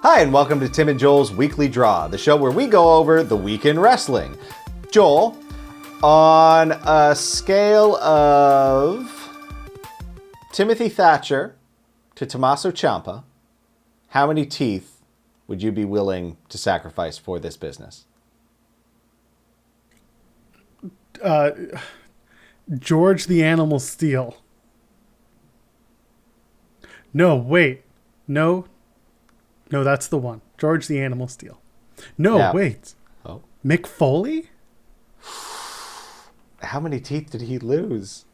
Hi, and welcome to Tim and Joel's Weekly Draw, the show where we go over the week in wrestling. Joel, on a scale of Timothy Thatcher to Tommaso Ciampa, how many teeth would you be willing to sacrifice for this business? George the Animal Steel. No, wait. No, that's the one. George the Animal Steel. No, Yeah. wait. Oh. Mick Foley? How many teeth did he lose?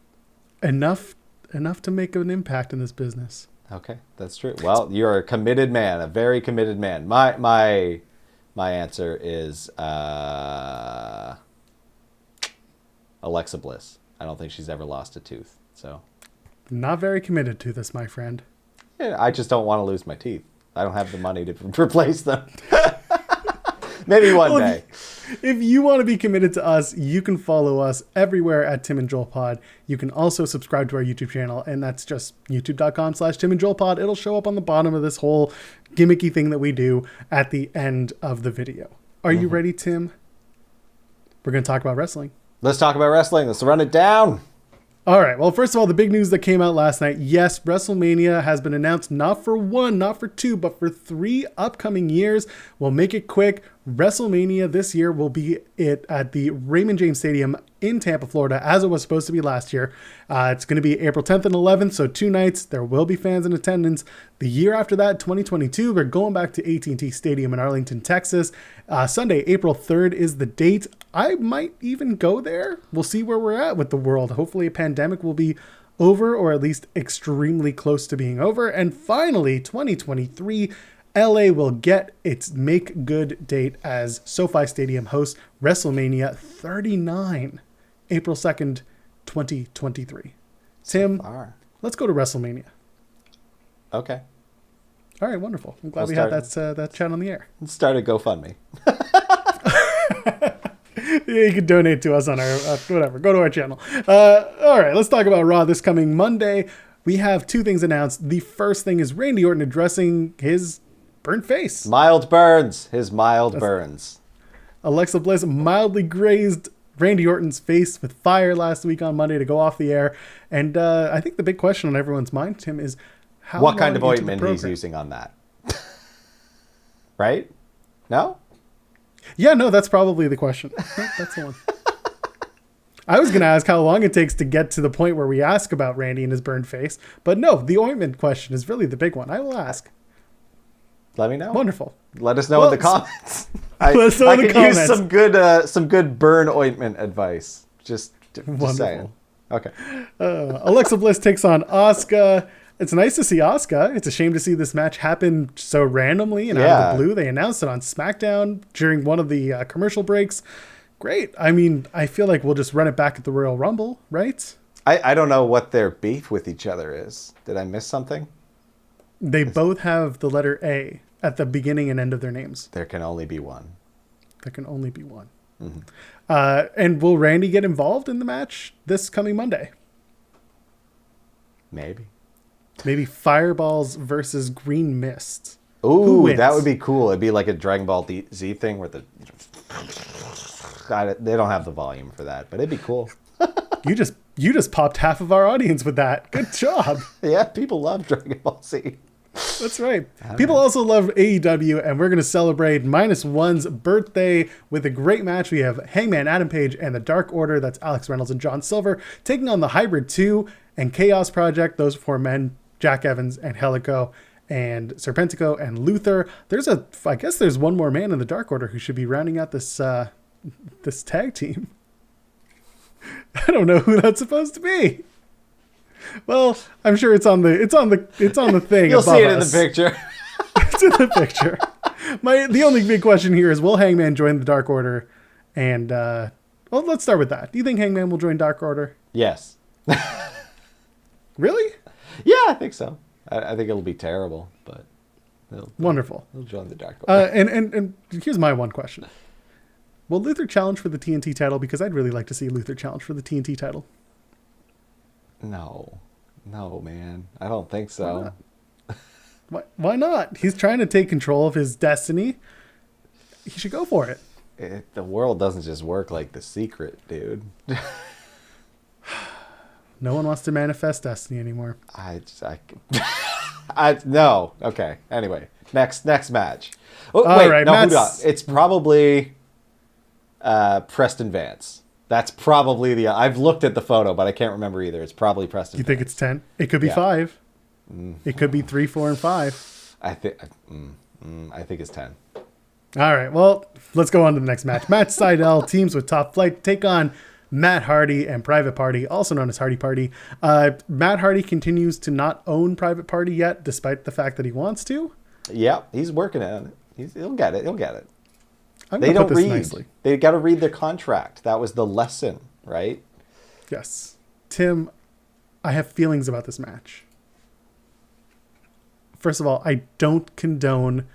Enough to make an impact in this business. Okay, that's true. Well, you're a committed man, a very committed man. My answer is Alexa Bliss. I don't think she's ever lost a tooth. So Not very committed to this, my friend. yeah, I just don't want to lose my teeth. I don't have the money to replace them. Maybe one day. If you want to be committed to us, you can follow us everywhere at Tim and Joel Pod. You can also subscribe to our YouTube channel, and that's just youtube.com/Tim and Joel Pod. It'll show up on the bottom of this whole gimmicky thing that we do at the end of the video. Are you ready, Tim? We're going to talk about wrestling. Let's talk about wrestling. Let's run it down. All right. Well, first of all, the big news that came out last night. Yes, WrestleMania has been announced not for one, not for two, but for 3 upcoming years. We'll make it quick. WrestleMania this year will be at the Raymond James Stadium in Tampa, Florida, as it was supposed to be last year. It's going to be April 10th and 11th, so 2 nights. There will be fans in attendance. The year after that, 2022, we're going back to AT&T Stadium in Arlington, Texas. Sunday, April 3rd is the date. I might even go there. We'll see where we're at with the world. Hopefully a pandemic will be over, or at least extremely close to being over. And finally, 2023, LA will get its make good date as SoFi Stadium hosts WrestleMania 39, April 2nd, 2023. Tim, let's go to WrestleMania. Okay. All right, wonderful. I'm glad we had that chat on the air. Let's start a GoFundMe. Yeah, you can donate to us on our, whatever, go to our channel. All right, let's talk about Raw this coming Monday. We have 2 things announced. The first thing is Randy Orton addressing his burnt face. Mild burns. His mild burns. Alexa Bliss mildly grazed Randy Orton's face with fire last week on Monday to go off the air. And I think the big question on everyone's mind, Tim, is how what kind of long into the ointment he's program? using on that? Right? No? Yeah, no, that's probably the question. No, that's the one. I was going to ask how long it takes to get to the point where we ask about Randy and his burned face. But no, the ointment question is really the big one. I will ask. Let me know. Wonderful. Let us know in the comments. Let us know in the comments. Use some good burn ointment advice. Just saying. Okay. Alexa Bliss takes on Asuka. It's nice to see Asuka. It's a shame to see this match happen so randomly and out of the blue. They announced it on SmackDown during one of the commercial breaks. Great. I mean, I feel like we'll just run it back at the Royal Rumble, right? I don't know what their beef with each other is. Did I miss something? They both have the letter A at the beginning and end of their names. There can only be one. There can only be one. Mm-hmm. And will Randy get involved in the match this coming Monday? Maybe Fireballs versus Green Mist. Ooh, that would be cool. It'd be like a Dragon Ball Z thing where they don't have the volume for that, but it'd be cool. You just popped half of our audience with that. Good job. Yeah, people love Dragon Ball Z. That's right. People also love AEW, and we're going to celebrate -1's birthday with a great match. We have Hangman Adam Page and the Dark Order. That's Alex Reynolds and John Silver taking on the Hybrid 2 and Chaos Project. Those 4 men, Jack Evans and Helico and Serpentico and Luther. I guess there's one more man in the Dark Order who should be rounding out this tag team. I don't know who that's supposed to be. Well, I'm sure it's on the thing. You'll see it in us. the picture. It's in the picture. The only big question here is, will Hangman join the Dark Order? And well, let's start with that. Do you think Hangman will join Dark Order? Yes. Really? Yeah, I think so. I think it'll be terrible, but wonderful. He'll join the Dark Order. And here's my one question: will Luther challenge for the TNT title? Because I'd really like to see Luther challenge for the TNT title. No, man. I don't think so. Why not? He's trying to take control of his destiny. He should go for it. The world doesn't just work like The Secret, dude. No one wants to manifest destiny anymore. No. Okay. Anyway, next match. Oh, All wait, right, no, hold on. It's probably Preston Vance. That's probably I've looked at the photo, but I can't remember either. It's probably Preston. You think Vance. it's 10? It could be 5. It could be 3, 4, and 5. I think it's 10. All right. Well, let's go on to the next match. Matt Sydal teams with Top Flight take on Matt Hardy and Private Party, also known as Hardy Party. Matt Hardy continues to not own Private Party yet, despite the fact that he wants to. Yeah, he's working on it. He'll get it. They don't read. Nicely. They got to read their contract. That was the lesson, right? Yes. Tim, I have feelings about this match. First of all, I don't condone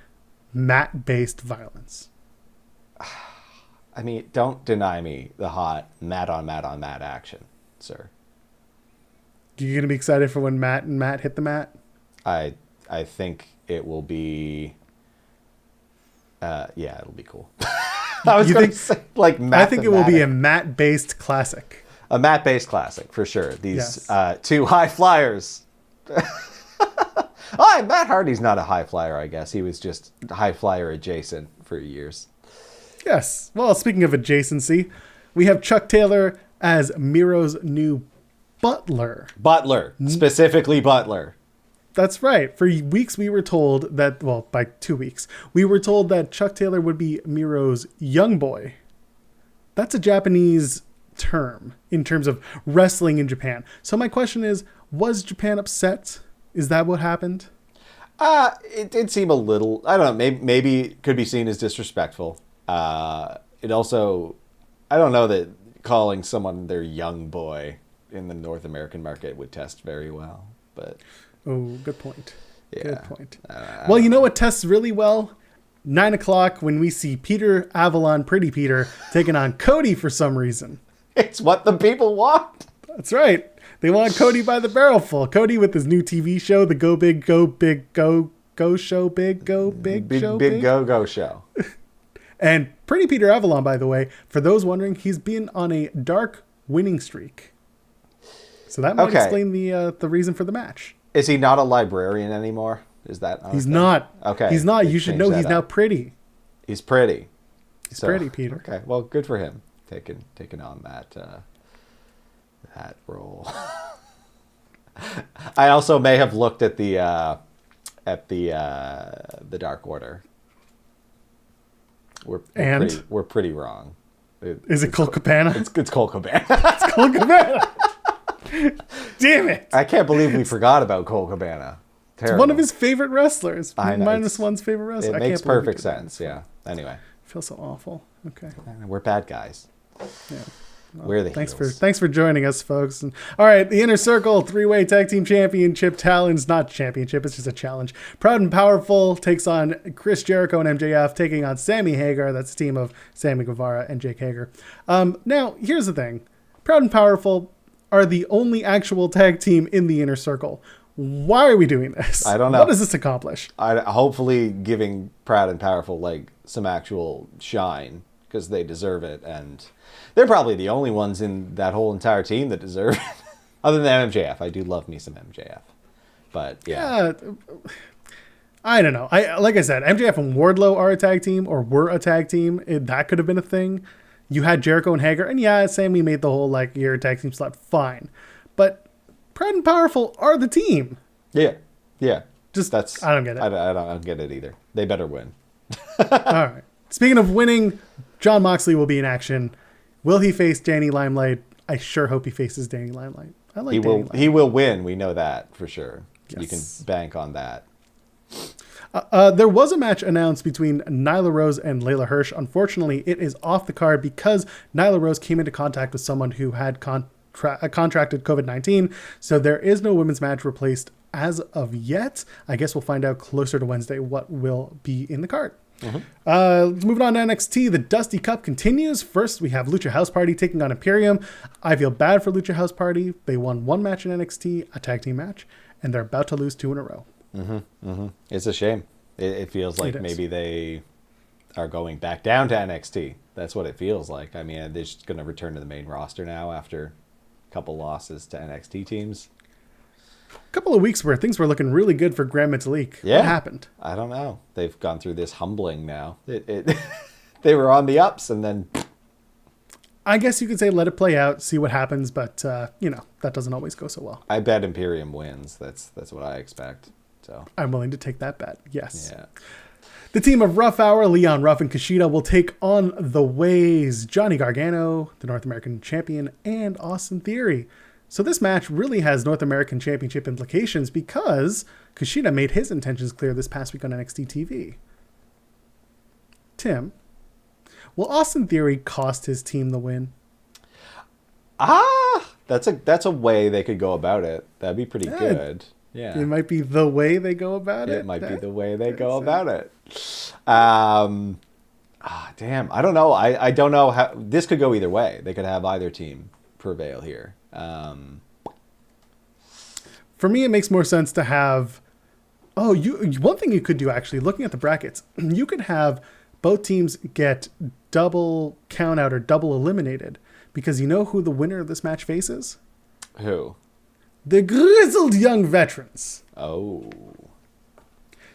mat-based violence. I mean, don't deny me the hot mat on mat action, sir. You going to be excited for when Matt and Matt hit the mat? I think it will be... it'll be cool. I was going to say, like, Matt. I think it will be a mat-based classic. A mat-based classic, for sure. These two high flyers. Matt Hardy's not a high flyer, I guess. He was just high flyer adjacent for years. Yes. Well, speaking of adjacency, we have Chuck Taylor as Miro's new butler. Butler. Specifically Butler. That's right. For weeks we were told that, well, by 2 weeks, we were told that Chuck Taylor would be Miro's young boy. That's a Japanese term in terms of wrestling in Japan. So my question is, was Japan upset? Is that what happened? It did seem a little, I don't know, maybe it could be seen as disrespectful. It also, I don't know that calling someone their young boy in the North American market would test very well, but... Oh, good point. Yeah. Good point. Well, you know what tests really well? 9 o'clock when we see Peter Avalon, Pretty Peter, taking on Cody for some reason. It's what the people want. That's right. They want Cody by the barrelful. Cody with his new TV show, the Go Big, Go Big, Go Show, Big, Go Big Show, Big Go Show. And Pretty Peter Avalon, by the way, for those wondering, he's been on a dark winning streak. So that might explain the reason for the match. Is he not a librarian anymore? Is that He's not. Okay. He's not. You should know he's now pretty. He's pretty. He's pretty, Peter. Okay. Well, good for him taking on that role. I also may have looked at the Dark Order. We're pretty wrong. Is it Colt Cabana? It's Colt Cabana. It's Colt Cabana. Damn it! I can't believe we forgot about Colt Cabana. Terrible. It's one of his favorite wrestlers. I know, -1's favorite wrestler. It makes perfect sense. Yeah. Anyway. I feel so awful. Okay. We're bad guys. Yeah. Well, We're the heels. Thanks for joining us, folks. And, all right, the Inner Circle 3-way Tag Team Championship challenge, not championship, it's just a challenge. Proud and Powerful takes on Chris Jericho and MJF, taking on Sammy Hagar. That's a team of Sammy Guevara and Jake Hager. Now, here's the thing. Proud and Powerful are the only actual tag team in the Inner Circle. Why are we doing this? I don't know. What does this accomplish? Hopefully giving Proud and Powerful like some actual shine, because they deserve it, and they're probably the only ones in that whole entire team that deserve it. Other than MJF. I do love me some MJF. But yeah. I don't know. Like I said, MJF and Wardlow are a tag team, or were a tag team. That could have been a thing. You had Jericho and Hager, and yeah, Sammy made the whole like you're a tag team slot. Fine. But Proud and Powerful are the team. Yeah. Yeah. I don't get it. I don't get it either. They better win. All right. Speaking of winning, Jon Moxley will be in action. Will he face Danny Limelight? I sure hope he faces Danny Limelight. I like Danny Limelight. He will win. We know that for sure. Yes. You can bank on that. There was a match announced between Nyla Rose and Layla Hirsch. Unfortunately, it is off the card because Nyla Rose came into contact with someone who had contracted COVID-19. So there is no women's match replaced as of yet. I guess we'll find out closer to Wednesday what will be in the card. Moving on to NXT, the Dusty Cup continues. First, we have Lucha House Party taking on Imperium. I feel bad for Lucha House Party. They won one match in NXT, a tag team match, and they're about to lose 2 in a row. It's a shame. It feels like maybe they are going back down to NXT. That's what it feels like. I mean, they're just going to return to the main roster now after a couple losses to NXT teams. A couple of weeks where things were looking really good for Grand Metalik. Yeah. What happened? I don't know. They've gone through this humbling now. They were on the ups and then... I guess you could say let it play out, see what happens, but, that doesn't always go so well. I bet Imperium wins. That's what I expect. So I'm willing to take that bet, yes. Yeah. The team of Rough Hour, Leon Ruff, and Kushida will take on the Ways, Johnny Gargano, the North American Champion, and Austin Theory. So this match really has North American Championship implications because Kushida made his intentions clear this past week on NXT TV. Tim, will Austin Theory cost his team the win? That's a way they could go about it. That'd be pretty good. Yeah. It might be the way they go about it. It might be the way they go about it. Damn. I don't know. I don't know how this could go either way. They could have either team prevail here. For me, it makes more sense to have. One thing you could do actually, looking at the brackets, you could have both teams get double count out or double eliminated because you know who the winner of this match faces? Who? The Grizzled Young Veterans. Oh.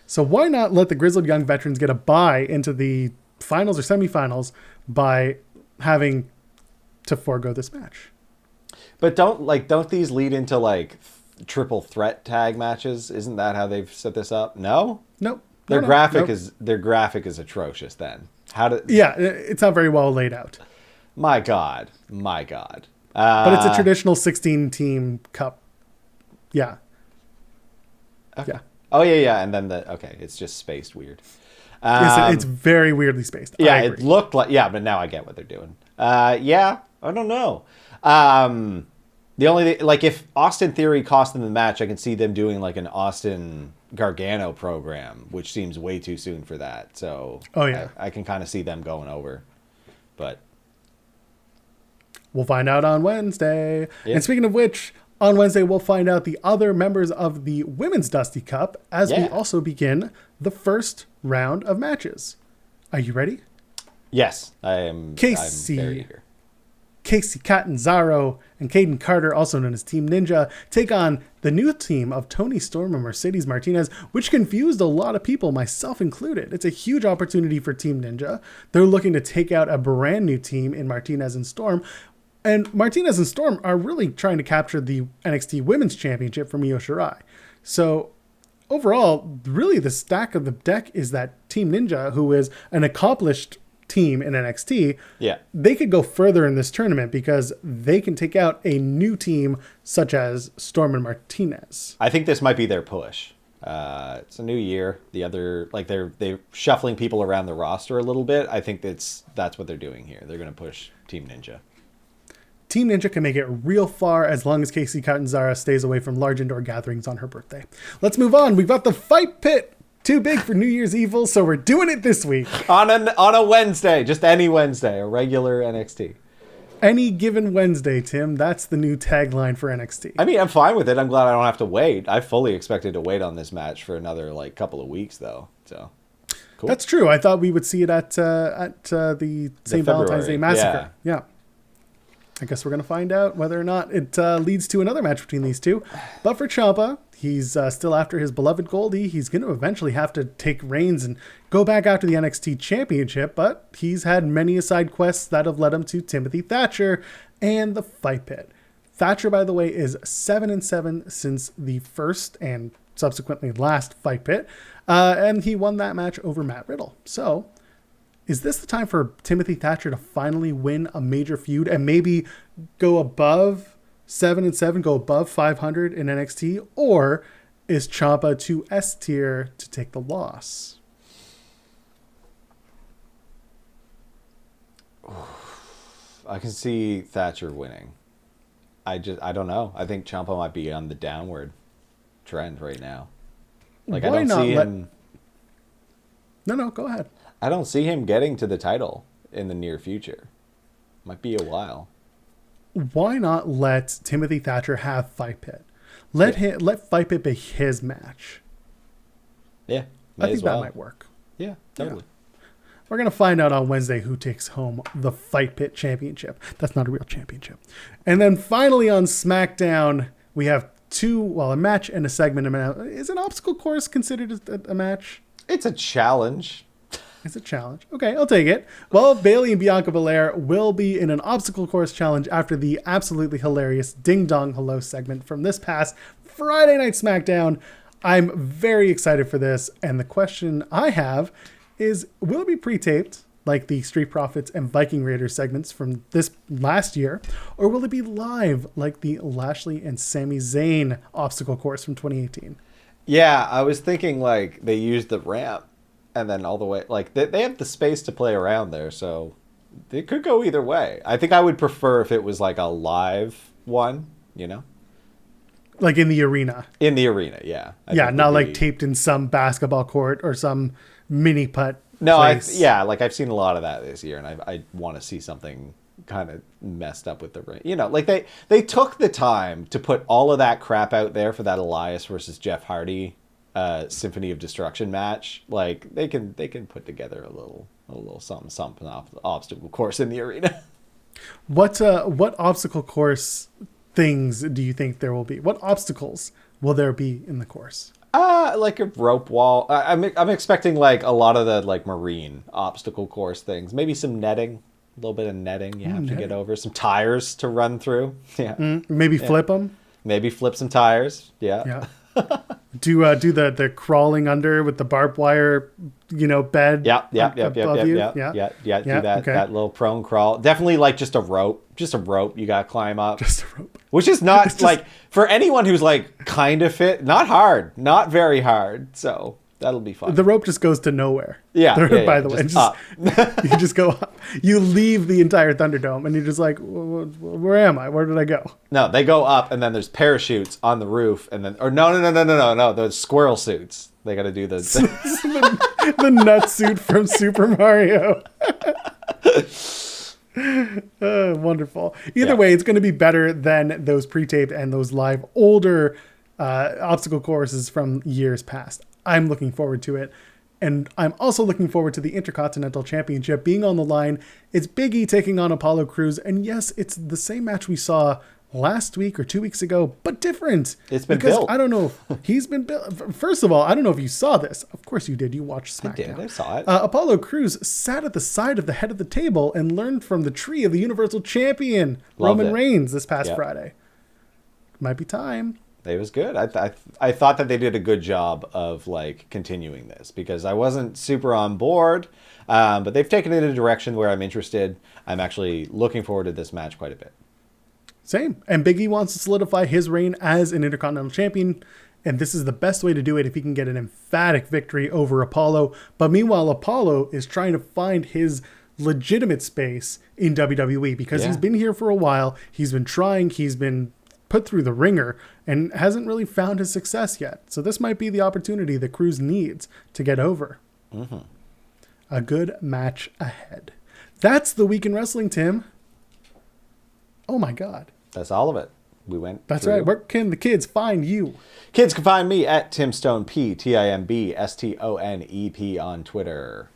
So why not let the Grizzled Young Veterans get a bye into the finals or semifinals by having to forego this match? But don't these lead into triple threat tag matches? Isn't that how they've set this up? No? Nope. Their graphic is atrocious then. It's not very well laid out. My God. But it's a traditional 16-team cup. Yeah. Okay. Yeah. Oh, yeah. And then it's just spaced weird. It's very weirdly spaced. Yeah, it looked like, but now I get what they're doing. I don't know. The only thing, if Austin Theory cost them the match, I can see them doing an Austin Gargano program, which seems way too soon for that. So I can kind of see them going over. But we'll find out on Wednesday. Yeah. And speaking of which, on Wednesday, we'll find out the other members of the Women's Dusty Cup as we also begin the first round of matches. Are you ready? Yes, I am. I'm very eager. Casey Catanzaro and Caden Carter, also known as Team Ninja, take on the new team of Tony Storm and Mercedes Martinez, which confused a lot of people, myself included. It's a huge opportunity for Team Ninja. They're looking to take out a brand new team in Martinez and Storm. And Martinez and Storm are really trying to capture the NXT Women's Championship from Io Shirai. So overall, really the stack of the deck is that Team Ninja, who is an accomplished team in NXT, they could go further in this tournament because they can take out a new team such as Storm and Martinez. I think this might be their push. It's a new year. The other, they're shuffling people around the roster a little bit. I think that's what they're doing here. They're going to push Team Ninja. Team Ninja can make it real far as long as Casey Catanzaro stays away from large indoor gatherings on her birthday. Let's move on. We've got the Fight Pit. Too big for New Year's Evil, so we're doing it this week. On a Wednesday, just any Wednesday, a regular NXT. Any given Wednesday, Tim. That's the new tagline for NXT. I mean, I'm fine with it. I'm glad I don't have to wait. I fully expected to wait on this match for another couple of weeks, though. So, cool. That's true. I thought we would see it at the St. Valentine's Day Massacre. Yeah. I guess we're going to find out whether or not it leads to another match between these two. But for Ciampa, he's still after his beloved Goldie. He's going to eventually have to take reins and go back after the NXT Championship. But he's had many side quests that have led him to Timothy Thatcher and the Fight Pit. Thatcher, by the way, is 7-7 since the first and subsequently last Fight Pit. And he won that match over Matt Riddle. So is this the time for Timothy Thatcher to finally win a major feud and maybe go above 7-7, go above 500 in NXT? Or is Ciampa too S tier to take the loss? I can see Thatcher winning. I don't know. I think Ciampa might be on the downward trend right now. I don't see him. No, go ahead. I don't see him getting to the title in the near future. Might be a while. Why not let Timothy Thatcher have Fight Pit? Let Fight Pit be his match. Yeah, I think that might work. Yeah, totally. Yeah. We're going to find out on Wednesday who takes home the Fight Pit Championship. That's not a real championship. And then finally on SmackDown, we have a match and a segment. Is an obstacle course considered a match? It's a challenge. It's a challenge. Okay, I'll take it. Well, Bayley and Bianca Belair will be in an obstacle course challenge after the absolutely hilarious Ding Dong Hello segment from this past Friday Night SmackDown. I'm very excited for this. And the question I have is, will it be pre-taped like the Street Profits and Viking Raiders segments from this last year? Or will it be live like the Lashley and Sami Zayn obstacle course from 2018? Yeah, I was thinking like they used the ramp and then all the way, like they have the space to play around there. So it could go either way. I think I would prefer if it was like a live one, you know? Like in the arena. In the arena, yeah. Yeah, not like taped in some basketball court or some mini putt. No, place. like I've seen a lot of that this year, and I want to see something kind of messed up with the ring. You know, like they took the time to put all of that crap out there for that Elias versus Jeff Hardy Symphony of Destruction match. Like they can put together a little something off the obstacle course in the arena. What obstacle course things do you think there will be? What obstacles will there be in the course? Like a rope wall. I'm expecting like a lot of the like marine obstacle course things. Maybe some netting, a little bit of netting you have to get over. Some tires to run through. Yeah. Maybe flip them. Maybe flip some tires. Yeah. Yeah. Do the crawling under with the barbed wire, bed. Yeah. Do that little prone crawl. Definitely like just a rope you got to climb up. Just a rope. Which is not like for anyone who's like kind of fit, not hard, not very hard. So that'll be fun. The rope just goes to nowhere. Yeah. By the way, just up. You just go up. You leave the entire Thunderdome and you're just like, where am I? Where did I go? No, they go up and then there's parachutes on the roof and then, or no, those squirrel suits. They got to do the nut suit from Super Mario. Wonderful. Either way, it's going to be better than those pre-taped and those live older obstacle courses from years past. I'm looking forward to it. And I'm also looking forward to the Intercontinental Championship being on the line. It's Big E taking on Apollo Crews. And yes, it's the same match we saw last week or 2 weeks ago, but different. It's been built. I don't know. He's been built. First of all, I don't know if you saw this. Of course you did. You watched SmackDown. I did. I saw it. Apollo Crews sat at the side of the head of the table and learned from the tree of the Universal Champion, Roman Reigns, this past Friday. Might be time. It was good. I thought that they did a good job of like continuing this because I wasn't super on board, but they've taken it in a direction where I'm interested. I'm actually looking forward to this match quite a bit. Same. And Big E wants to solidify his reign as an Intercontinental Champion, and this is the best way to do it if he can get an emphatic victory over Apollo. But meanwhile, Apollo is trying to find his legitimate space in WWE because he's been here for a while. He's been trying. He's been put through the ringer and hasn't really found his success yet. So this might be the opportunity that Crews needs to get over. Mm-hmm. A good match ahead. That's the week in wrestling, Tim. Oh my God. That's all of it. We went. That's right. Where can the kids find you? Kids can find me at Tim Stone P, TIMBSTONEP on Twitter.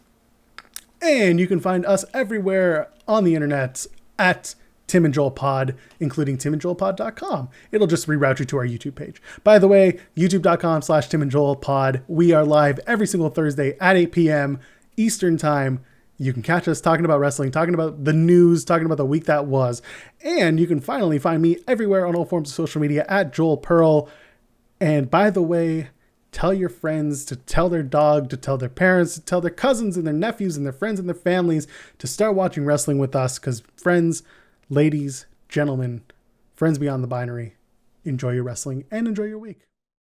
And you can find us everywhere on the internet at Tim and Joel Pod, including timandjoelpod.com. It'll just reroute you to our YouTube page. By the way, youtube.com/Tim and Joel Pod. We are live every single Thursday at 8 p.m. Eastern Time. You can catch us talking about wrestling, talking about the news, talking about the week that was. And you can finally find me everywhere on all forms of social media at Joel Pearl. And by the way, tell your friends to tell their dog, to tell their parents, to tell their cousins and their nephews and their friends and their families to start watching wrestling with us. Because friends, ladies, gentlemen, friends beyond the binary, enjoy your wrestling and enjoy your week.